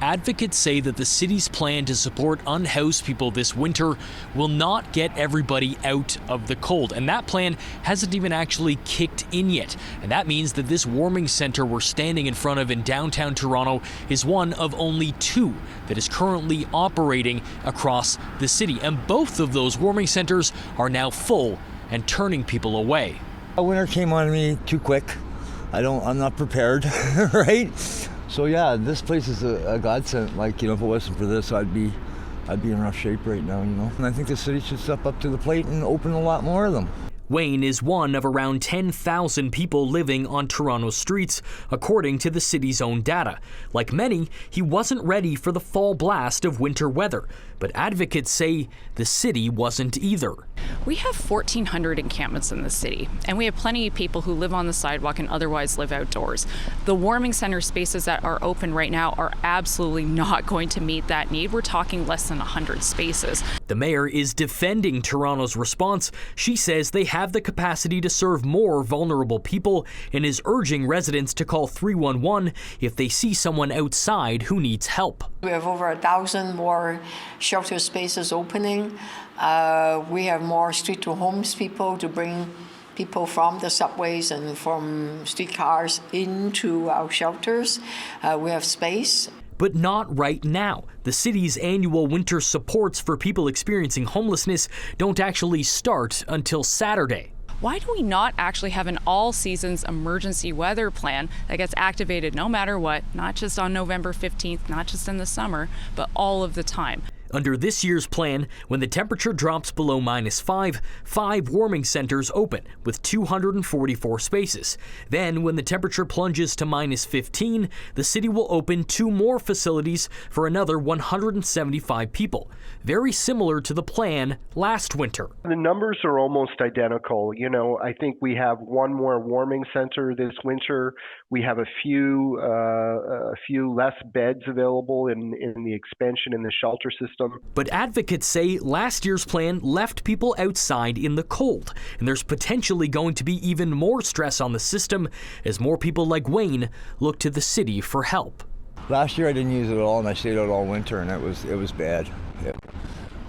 advocates say that the city's plan to support unhoused people this winter will not get everybody out of the cold. And that plan hasn't even actually kicked in yet. And that means that this warming center we're standing in front of in downtown Toronto is one of only 2 that is currently operating across the city. And both of those warming centers are now full and turning people away. Winter came on me too quick. I'm not prepared, right? So yeah, this place is a godsend. Like, if it wasn't for this, I'd be in rough shape right now, And I think the city should step up to the plate and open a lot more of them. Wayne is one of around 10,000 people living on Toronto's streets, according to the city's own data. Like many, he wasn't ready for the fall blast of winter weather, but advocates say the city wasn't either. We have 1,400 encampments in the city, and we have plenty of people who live on the sidewalk and otherwise live outdoors. The warming center spaces that are open right now are absolutely not going to meet that need. We're talking less than 100 spaces. The mayor is defending Toronto's response. She says they have the capacity to serve more vulnerable people and is urging residents to call 311 if they see someone outside who needs help. We have over 1,000 more shelter spaces opening. We have more street-to-homes people to bring people from the subways and from streetcars into our shelters. We have space. But not right now. The city's annual winter supports for people experiencing homelessness don't actually start until Saturday. Why do we not actually have an all-seasons emergency weather plan that gets activated no matter what, not just on November 15th, not just in the summer, but all of the time? Under this year's plan, when the temperature drops below -5, 5 warming centers open with 244 spaces. Then, when the temperature plunges to -15, the city will open 2 more facilities for another 175 people. Very similar to the plan last winter. The numbers are almost identical. I think we have 1 more warming center this winter. We have a few less beds available in the expansion in the shelter system. But advocates say last year's plan left people outside in the cold, and there's potentially going to be even more stress on the system as more people like Wayne look to the city for help. Last year I didn't use it at all, and I stayed out all winter, and it was bad.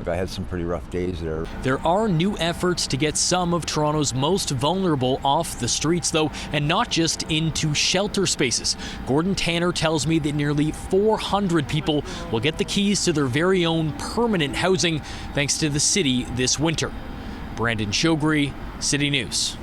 I had some pretty rough days there. There are new efforts to get some of Toronto's most vulnerable off the streets, though, and not just into shelter spaces. Gordon Tanner tells me that nearly 400 people will get the keys to their very own permanent housing thanks to the city this winter. Brandon Choghri, City News.